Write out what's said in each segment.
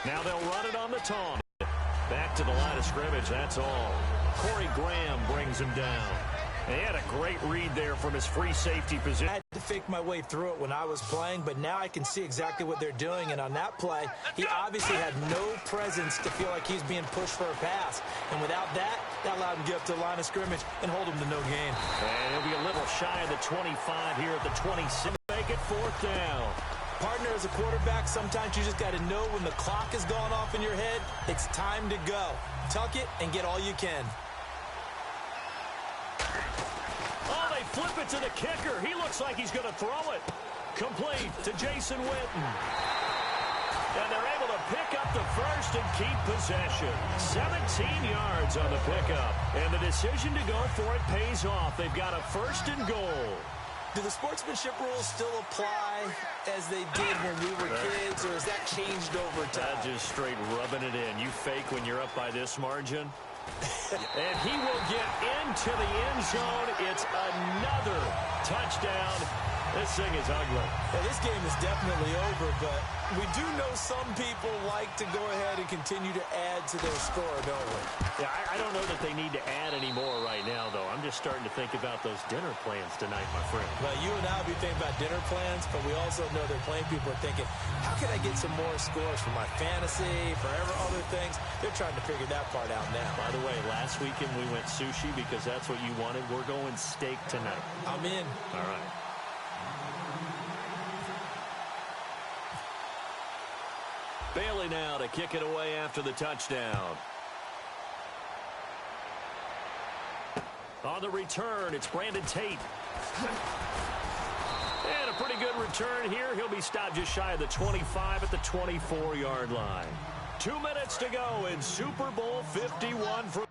Now they'll run it on the taunt. Back to the line of scrimmage, that's all. Corey Graham brings him down. He had a great read there from his free safety position. I had to fake my way through it when I was playing, but now I can see exactly what they're doing. And on that play, he obviously had no presence to feel like he's being pushed for a pass. And without that, that allowed him to get up to the line of scrimmage and hold him to no gain. And he'll be a little shy of the 25 here at the 26. Make it fourth down. Partner, as a quarterback, sometimes you just got to know when the clock is going off in your head, it's time to go. Tuck it and get all you can. Oh, they flip it to the kicker. He looks like he's going to throw it. Complete to Jason Witten. And they're able to pick up the first and keep possession. 17 yards on the pickup. And the decision to go for it pays off. They've got a first and goal. Do the sportsmanship rules still apply as they did when we were kids, or has that changed over time? Just straight rubbing it in. You fake when you're up by this margin. And he will get into the end zone. It's another touchdown. This thing is ugly. Yeah, this game is definitely over, but we do know some people like to go ahead and continue to add to their score, don't we? Yeah, I don't know that they need to add any more right now, though. I'm just starting to think about those dinner plans tonight, my friend. Well, you and I will be thinking about dinner plans, but we also know they're playing people are thinking, how can I get some more scores for my fantasy, for other things? They're trying to figure that part out now. By the way, last weekend we went sushi because that's what you wanted. We're going steak tonight. I'm in. All right. Bailey now to kick it away after the touchdown. On the return, it's Brandon Tate. And a pretty good return here. He'll be stopped just shy of the 25 at the 24-yard line. 2 minutes to go in Super Bowl 51 for...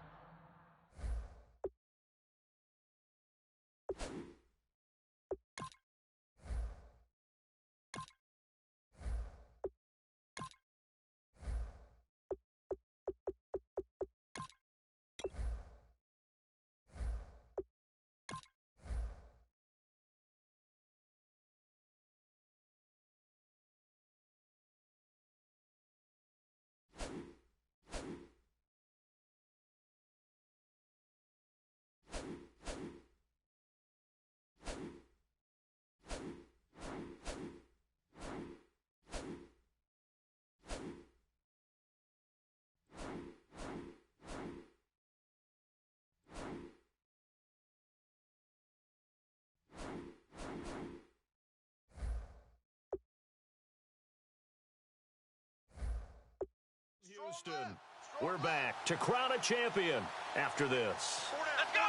Houston, we're back to crown a champion after this. Let's go.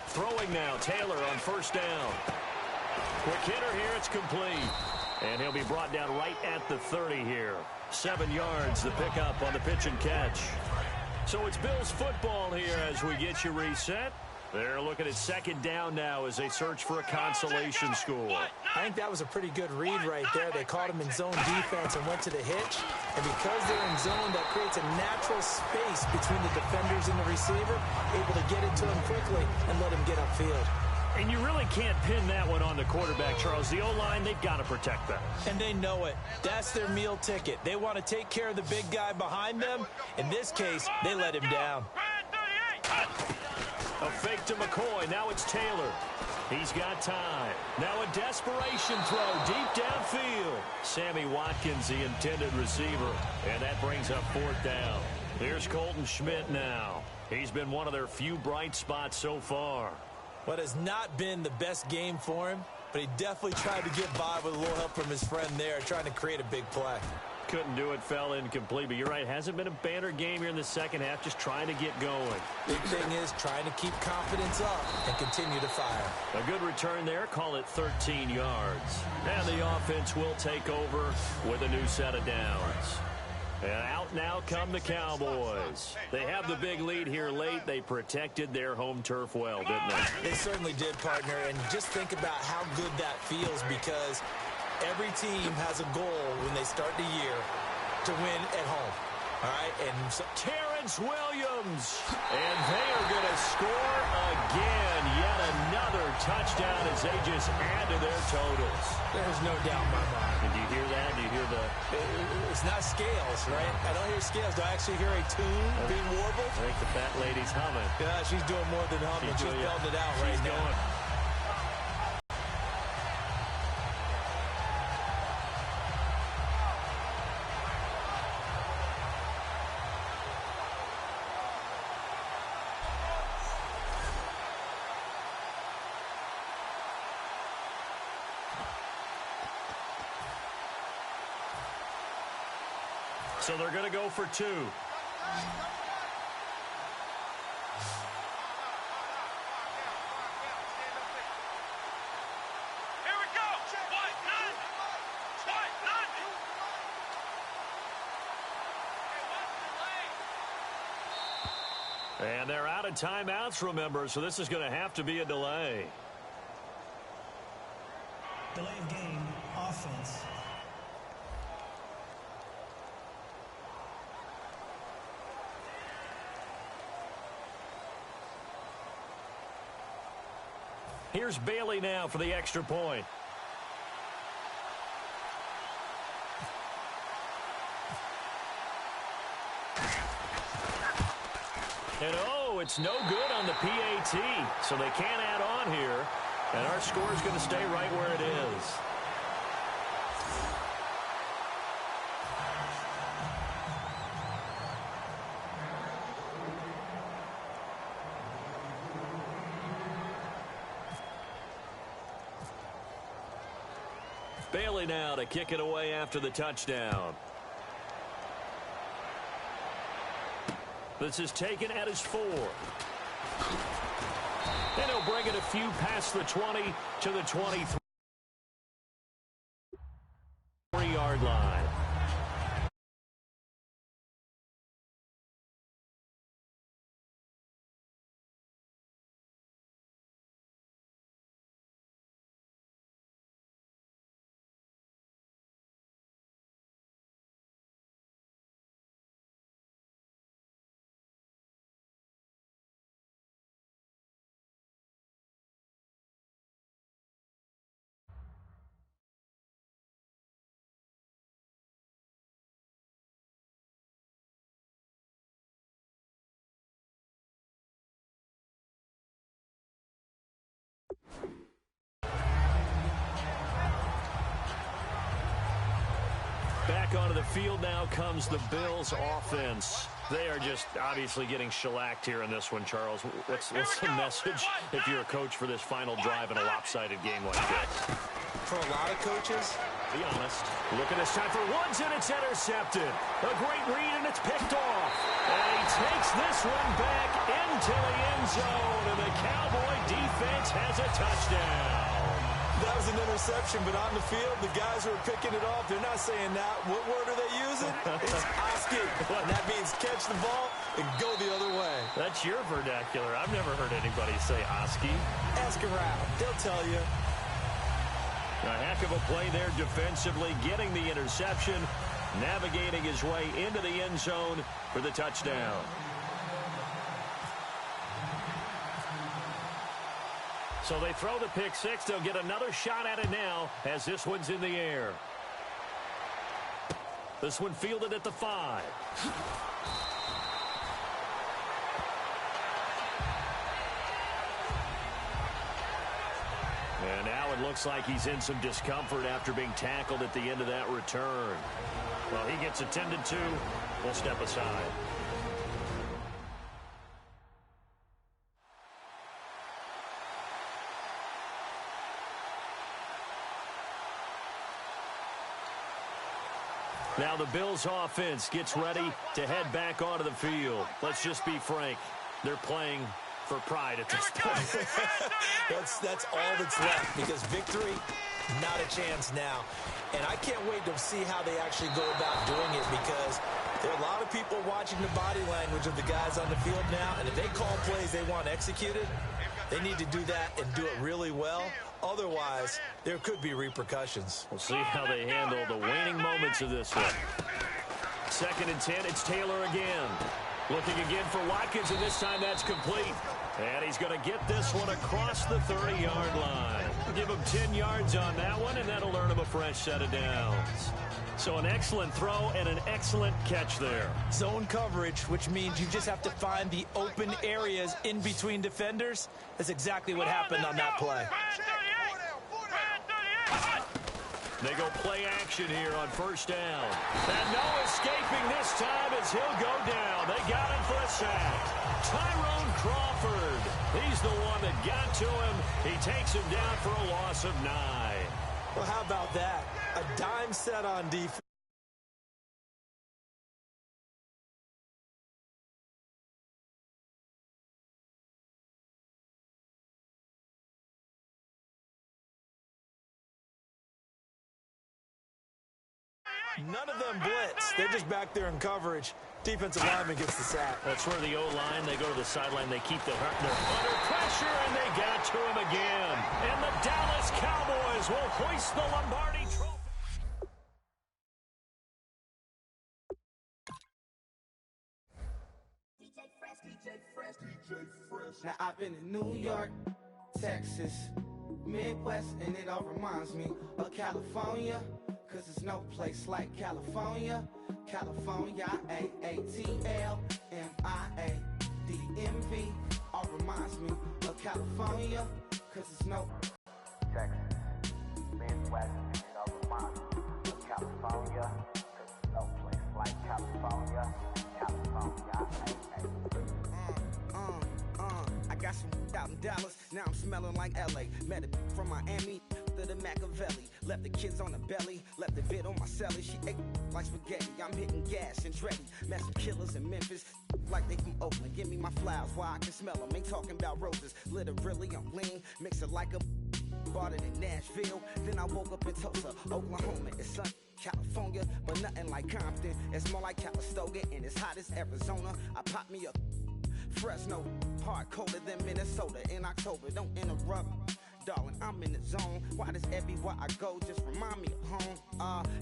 Throwing now, Taylor on first down. Quick hitter here, it's complete. And he'll be brought down right at the 30 here. 7 yards, the pickup on the pitch and catch. So it's Bills football here as we get you reset. They're looking at second down now as they search for a consolation score. I think that was a pretty good read right there. They caught him in zone defense and went to the hitch. And because they're in zone, that creates a natural space between the defenders and the receiver, able to get it to him quickly and let him get upfield. And you really can't pin that one on the quarterback, Charles. The O-line, they've got to protect that. And they know it. That's their meal ticket. They want to take care of the big guy behind them. In this case, they let him down. A fake to McCoy. Now it's Taylor. He's got time. Now a desperation throw deep downfield. Sammy Watkins, the intended receiver. And that brings up fourth down. Here's Colton Schmidt now. He's been one of their few bright spots so far. What has not been the best game for him, but he definitely tried to get by with a little help from his friend there, trying to create a big play. Couldn't do it, fell incomplete, but you're right, hasn't been a banner game here in the second half, just trying to get going. Big thing is trying to keep confidence up and continue to fire. A good return there, call it 13 yards. And the offense will take over with a new set of downs. And out now come the Cowboys. They have the big lead here late. They protected their home turf well, didn't they? They certainly did, partner. And just think about how good that feels, because every team has a goal when they start the year to win at home. All right? And so Terrence Williams. And they are going to score again. Yet another touchdown as they just add to their totals. There's no doubt in my mind. And do you hear that? Do you hear the... It's not scales, right? I don't hear scales. Do I actually hear a tune being warbled? I think the fat lady's humming. Yeah, she's doing more than humming. She's belting it out right now. Going. So they're going to go for 2. Here we go. And they're out of timeouts, remember, so this is going to have to be a delay. Delay of game, offense. Here's Bailey now for the extra point. And oh, it's no good on the PAT. So they can't add on here. And our score is going to stay right where it is. Bailey now to kick it away after the touchdown. This is taken at his 4. And he'll bring it a few past the 20 to the 23-yard line. Back onto the field now comes the Bills offense. They are just obviously getting shellacked here in this one, Charles. What's the message if you're a coach for this final drive in a lopsided game like this? For a lot of coaches, be honest. Look at this time for Woods, and it's intercepted. A great read, and it's picked off. And he takes this one back into the end zone, and the Cowboy defense has a touchdown. that was an interception, but on the field, the guys who are picking it off, they're not saying that. What word are they using? It's Oski. And that means catch the ball and go the other way. That's your vernacular. I've never heard anybody say Oski. Ask around. They'll tell you. A heck of a play there defensively, getting the interception, navigating his way into the end zone for the touchdown. So they throw the pick six. They'll get another shot at it now as this one's in the air. This one fielded at the 5. And now it looks like he's in some discomfort after being tackled at the end of that return. Well, he gets attended to. We'll step aside. Now the Bills offense gets ready to head back onto the field. Let's just be frank. They're playing for pride at this point. That's all that's left, because victory, not a chance now. And I can't wait to see how they actually go about doing it, because there are a lot of people watching the body language of the guys on the field now, and if they call plays they want executed, they need to do that and do it really well. Otherwise, there could be repercussions. We'll see how they handle the waning moments of this one. 2nd and 10, it's Taylor again. Looking again for Watkins, and this time that's complete. And he's going to get this one across the 30-yard line. Give him 10 yards on that one, and that'll earn him a fresh set of downs. So an excellent throw and an excellent catch there. Zone coverage, which means you just have to find the open areas in between defenders. That's exactly what happened on that play. They go play action here on first down. And no escaping this time as he'll go down. They got him for a sack. Tyrone Crawford. He's the one that got to him. He takes him down for a loss of 9. Well, how about that? A dime set on defense. None of them blitz. They're just back there in coverage. Defensive lineman gets the sack. That's where the O-line, they go to the sideline, they keep their under pressure, and they got to him again. And the Dallas Cowboys will hoist the Lombardi Trophy. Now I've been to New York, Texas, Midwest, and it all reminds me of California. Cause there's no place like California. California, A-A-T-L-M-I-A-D-M-V. All reminds me of California. Cause there's no Texas, Midwest, and it all reminds me of California. Cause there's no place like California. California, I got some out in Dallas, now I'm smelling like LA. Met a from Miami to the Machiavelli. Left the kids on the belly, left the bit on my celly. She ate like spaghetti, I'm hitting gas and Dreddy. Met some killers in Memphis, like they from Oakland. Give me my flowers while I can smell them. Ain't talking about roses, literally I'm lean. Mix it like a bought it in Nashville. Then I woke up in Tulsa, Oklahoma. It's sun, California, but nothing like Compton. It's more like Calistoga, and it's hot as Arizona. I pop me up Fresno, hard colder than Minnesota in October. Don't interrupt, darling, I'm in the zone. Why does everywhere I go just remind me of home?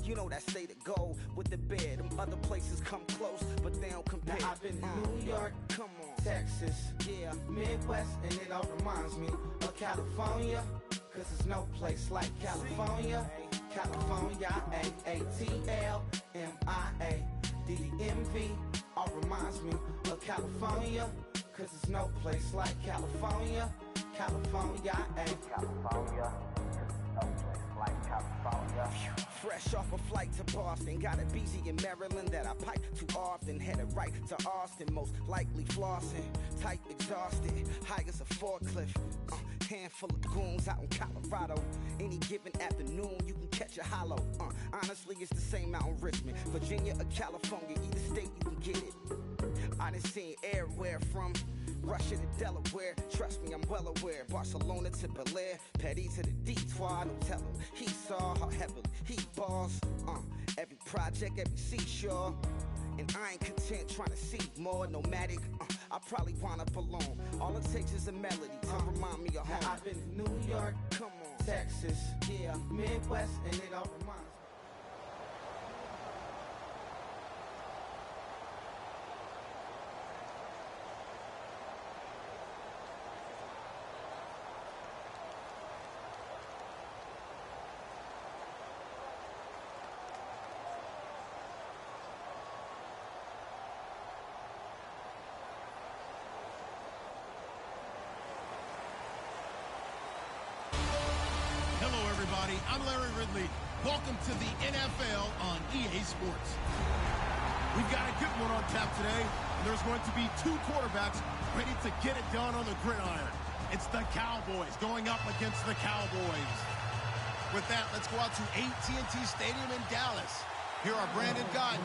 You know that state of gold with the bed. Them other places come close, but they don't compare. Now I've been to New York, come on, Texas, yeah, Midwest, and it all reminds me of California. Cause there's no place like California. California, A-A-T-L-M-I-A-D-M-V. All reminds me of California. Cause there's no place like California. California, California, cause there's no place like California. fresh off a flight to Boston. Got a BZ in Maryland that I pipe too often. Headed right to Austin, most likely flossing. Tight, exhausted, high as a forklift. Handful of goons out in Colorado. Any given afternoon, you can catch a hollow. Honestly, it's the same out in Richmond, Virginia or California. Either state, you can get it. I done seen everywhere from Russia to Delaware. Trust me, I'm well aware. Barcelona to Bel Air, Petty to the Detroit. Don't tell him he saw how heavily he balls. Every project, every seashore. And I ain't content trying to see more nomadic. I probably wind up alone. All it takes is a melody to remind me of home. Now I've been to New York, come on, Texas, yeah, Midwest, and it all reminds me. I'm Larry Ridley. Welcome to the NFL on EA Sports. We've got a good one on tap today. There's going to be two quarterbacks ready to get it done on the gridiron. It's the Cowboys going up against the Cowboys. With that, let's go out to AT&T Stadium in Dallas. Here are Brandon Gott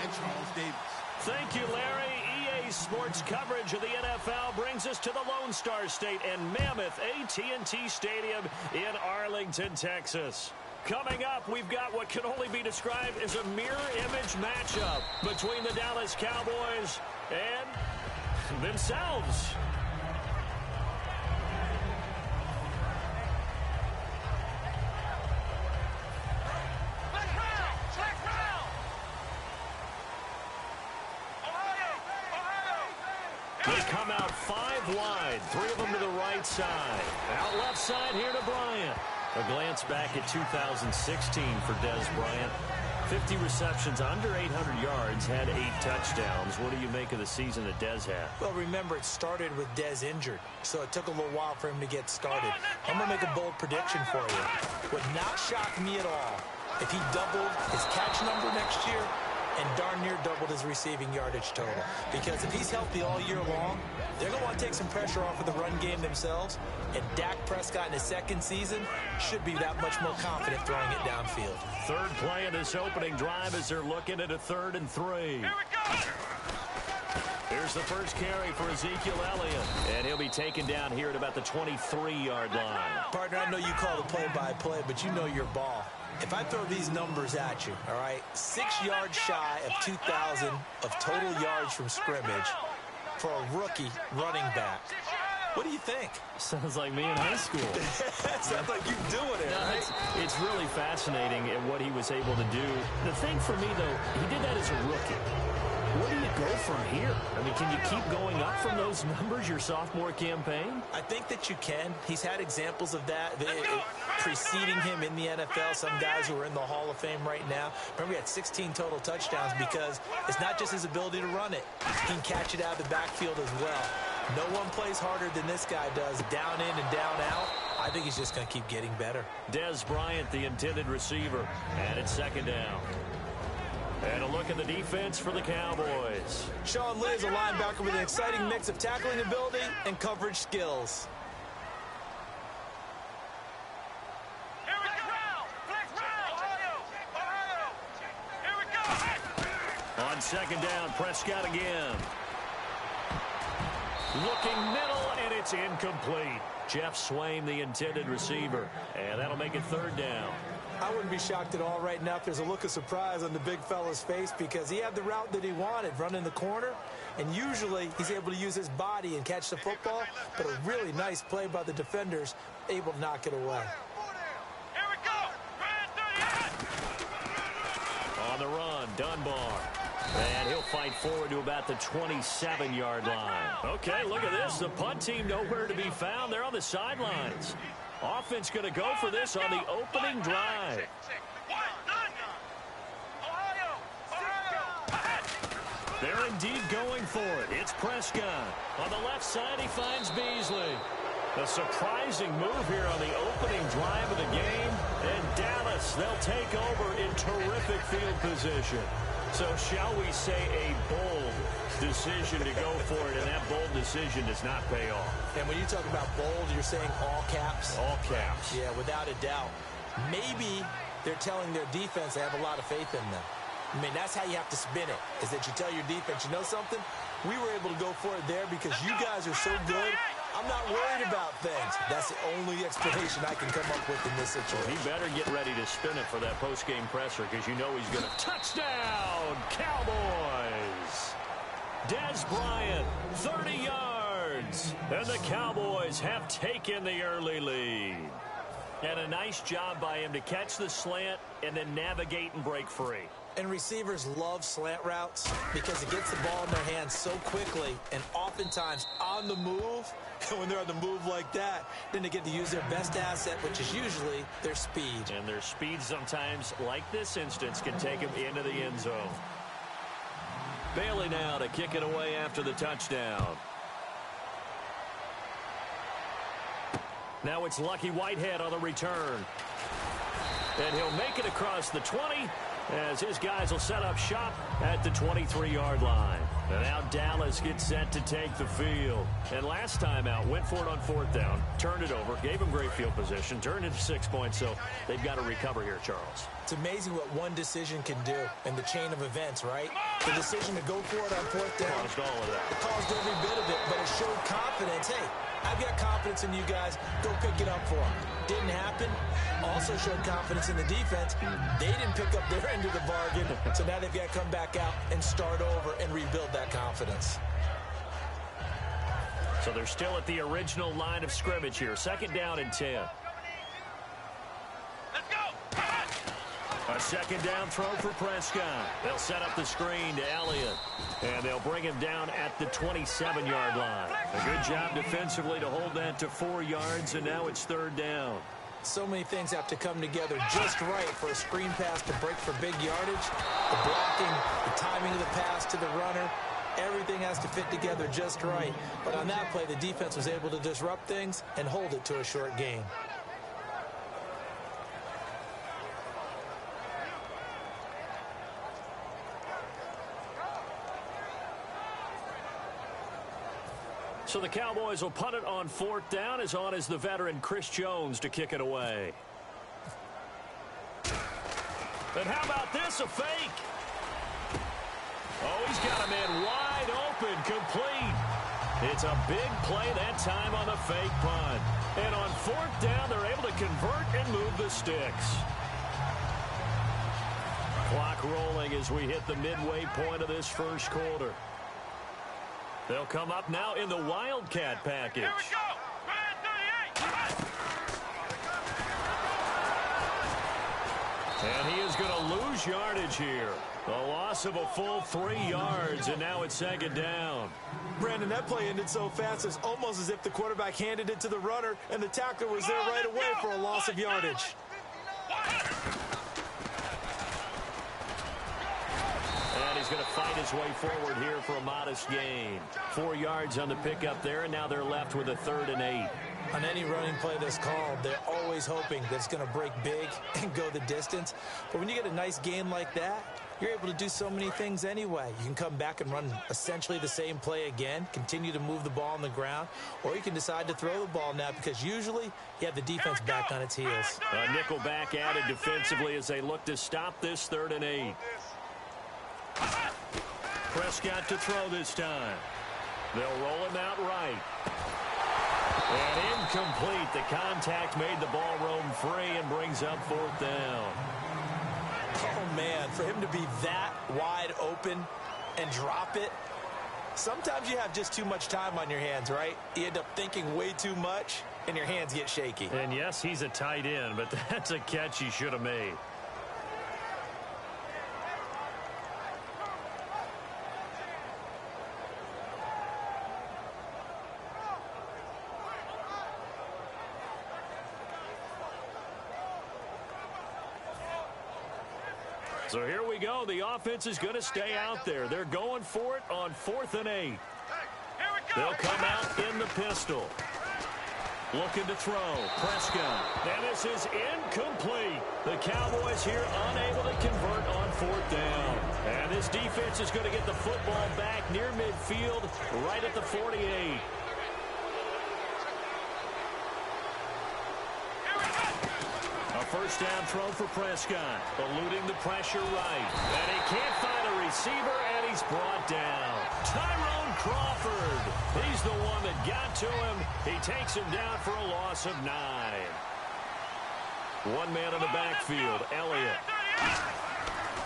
and Charles Davis. Thank you, Larry. EA Sports coverage of the NFL brings us to the Lone Star State and mammoth AT&T Stadium in Arlington, Texas. Coming up, we've got what can only be described as a mirror image matchup between the Dallas Cowboys and themselves. The come out 5 wide. 3 of them to the right side. Out left side here to Bryant. A glance back at 2016 for Dez Bryant. 50 receptions, under 800 yards, had 8 touchdowns. What do you make of the season that Dez had? Well, remember, it started with Dez injured, so it took a little while for him to get started. I'm going to make a bold prediction for you. Would not shock me at all if he doubled his catch number next year and darn near doubled his receiving yardage total. Because if he's healthy all year long, they're going to want to take some pressure off of the run game themselves, and Dak Prescott in his second season should be that much more confident throwing it downfield. Third play of this opening drive as they're looking at a 3rd and 3. Here we go! Here's the first carry for Ezekiel Elliott, and he'll be taken down here at about the 23-yard line. Partner, I know you call the play-by-play, but you know your ball. If I throw these numbers at you, all right, 6 yards shy of 2,000 of total yards from scrimmage for a rookie running back, what do you think? Sounds like me in high school. Sounds like you doing it, right? It's really fascinating at what he was able to do. The thing for me, though, he did that as a rookie. Where do you go from here? I mean, can you keep going up from those numbers your sophomore campaign? I think that you can. He's had examples of that preceding him in the NFL. Some guys who are in the Hall of Fame right now. Remember, he had 16 total touchdowns because it's not just his ability to run it. He can catch it out of the backfield as well. No one plays harder than this guy does, down in and down out. I think he's just going to keep getting better. Dez Bryant, the intended receiver, and it's 2nd down. And a look at the defense for the Cowboys. Sean Lee is a linebacker with an exciting mix of tackling ability and coverage skills. Here we go! Flex round! Here we go! On 2nd down, Prescott again. Looking middle, and it's incomplete. Jeff Swaim, the intended receiver, and that'll make it 3rd down. I wouldn't be shocked at all right now if there's a look of surprise on the big fella's face because he had the route that he wanted, running the corner, and usually he's able to use his body and catch the football, but a really nice play by the defenders, able to knock it away. Here we go! On the run, Dunbar. And he'll fight forward to about the 27-yard line. Okay, look at this. The punt team nowhere to be found. They're on the sidelines. Offense going to go for this on the opening drive. They're indeed going for it. It's Prescott. On the left side, he finds Beasley. A surprising move here on the opening drive of the game. And Dallas, they'll take over in terrific field position. So shall we say a bold decision to go for it, and that bold decision does not pay off. And when you talk about bold, you're saying all caps? All caps. Yeah, without a doubt. Maybe they're telling their defense they have a lot of faith in them. I mean, that's how you have to spin it, is that you tell your defense, you know something? We were able to go for it there because you guys are so good. I'm not worried about things. That's the only explanation I can come up with in this situation. He better get ready to spin it for that post-game presser because you know he's going to touchdown, Cowboys. Dez Bryant, 30 yards. And the Cowboys have taken the early lead. And a nice job by him to catch the slant and then navigate and break free. And receivers love slant routes because it gets the ball in their hands so quickly and oftentimes on the move. And when they're on the move like that, then they get to use their best asset, which is usually their speed. And their speed sometimes, like this instance, can take them into the end zone. Bailey now to kick it away after the touchdown. Now it's Lucky Whitehead on the return. And he'll make it across the 20 as his guys will set up shop at the 23-yard line. And now Dallas gets set to take the field. And last time out, went for it on 4th down, turned it over, gave them great field position, turned it to 6 points, so they've got to recover here, Charles. It's amazing what one decision can do in the chain of events, right? The decision to go for it on 4th down. Caused all of that. It caused every bit of it, but it showed confidence. Hey, I've got confidence in you guys. Go pick it up for them. Didn't happen. Also showed confidence in the defense. They didn't pick up their end of the bargain, so now they've got to come back out and start over and rebuild that confidence. So they're still at the original line of scrimmage here. 2nd down and 10. Let's go! A second down throw for Prescott. They'll set up the screen to Elliott. And they'll bring him down at the 27-yard line. A good job defensively to hold that to 4 yards, and now it's third down. So many things have to come together just right for a screen pass to break for big yardage. The blocking, the timing of the pass to the runner, everything has to fit together just right. But on that play, the defense was able to disrupt things and hold it to a short gain. So the Cowboys will punt it on fourth down. As on is the veteran Chris Jones to kick it away. And how about this, a fake? Oh, he's got a man wide open, complete. It's a big play that time on the fake punt. And on fourth down, they're able to convert and move the sticks. Clock rolling as we hit the midway point of this first quarter. They'll come up now in the Wildcat package. Here we go. Red 38. And he is going to lose yardage here. A loss of a full 3 yards, and now it's second down. Brandon, that play ended so fast, it's almost as if the quarterback handed it to the runner, and the tackler was there right away for a loss of yardage. And he's going to fight his way forward here for a modest gain. 4 yards on the pickup there, and now they're left with a 3rd and 8. On any running play that's called, they're always hoping that it's going to break big and go the distance. But when you get a nice gain like that, you're able to do so many things anyway. You can come back and run essentially the same play again, continue to move the ball on the ground, or you can decide to throw the ball now because usually you have the defense back on its heels. A nickel back added defensively as they look to stop this 3rd and 8. Prescott to throw this time. They'll roll him out right. And incomplete. The contact made the ball roam free and brings up 4th down. Oh, man, for him to be that wide open and drop it, sometimes you have just too much time on your hands, right? You end up thinking way too much, and your hands get shaky. And, yes, he's a tight end, but that's a catch he should have made. So here we go. The offense is going to stay out there. They're going for it on 4th and 8. They'll come out in the pistol. Looking to throw. Prescott. And this is incomplete. The Cowboys here unable to convert on 4th down. And this defense is going to get the football back near midfield, right at the 48. First down throw for Prescott, eluding the pressure right. And he can't find a receiver, and he's brought down. Tyrone Crawford. He's the one that got to him. He takes him down for a loss of 9. One man in the backfield, Elliott.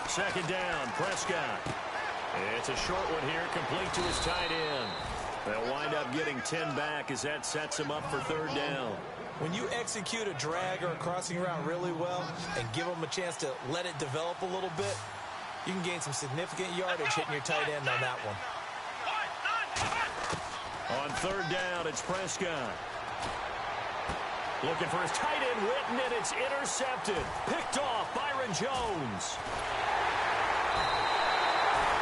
Second down, Prescott. It's a short one here, complete to his tight end. They'll wind up getting 10 back as that sets him up for 3rd down. When you execute a drag or a crossing route really well and give them a chance to let it develop a little bit, you can gain some significant yardage hitting your tight end on that one. On 3rd down, it's Prescott. Looking for his tight end, Witten, and it's intercepted. Picked off, Byron Jones.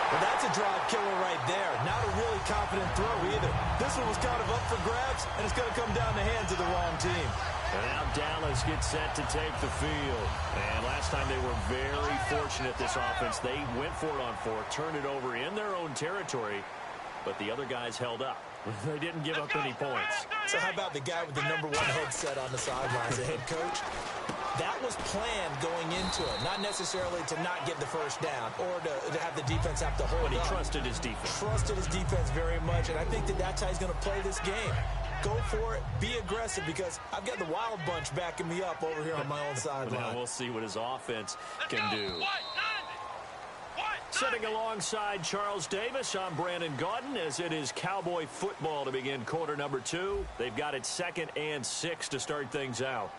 Well, that's a drive killer right there. Not a really confident throw either. This one was kind of up for grabs, and it's going to come down the hands of the wrong team. And now Dallas gets set to take the field. And last time they were very fortunate, this offense. They went for it on 4th, turned it over in their own territory, but the other guys held up. They didn't give up any points. So how about the guy with the #1 headset on the sidelines, the head coach? That was planned going into it, not necessarily to not get the first down or to have the defense have to hold But he up. trusted his defense. Trusted his defense very much, and I think that's how he's going to play this game. Go for it, be aggressive, because I've got the wild bunch backing me up over here on my own sideline. Now we'll see what his offense can do. Sitting alongside Charles Davis, I'm Brandon Gaudin, as it is Cowboy football to begin quarter number 2. They've got it 2nd and 6 to start things out.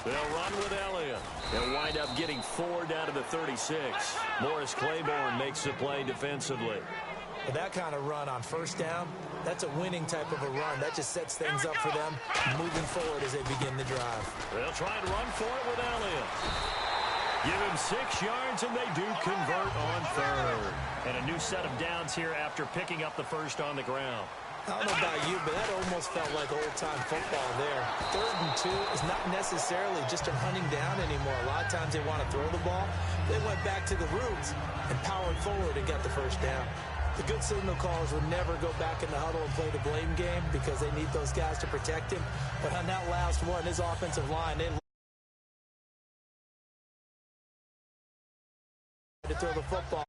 They'll run with Elliott. They'll wind up getting 4 down to the 36. Morris Claiborne makes the play defensively. With that kind of run on first down, that's a winning type of a run. That just sets things up for them moving forward as they begin the drive. They'll try and run for it with Elliott. Give him 6 yards, and they do convert on third. And a new set of downs here after picking up the first on the ground. I don't know about you, but that almost felt like old-time football there. 3rd and 2 is not necessarily just a hunting down anymore. A lot of times they want to throw the ball. They went back to the roots and powered forward and got the first down. The good signal callers would never go back in the huddle and play the blame game because they need those guys to protect him. But on that last one, his offensive line, they to throw the football.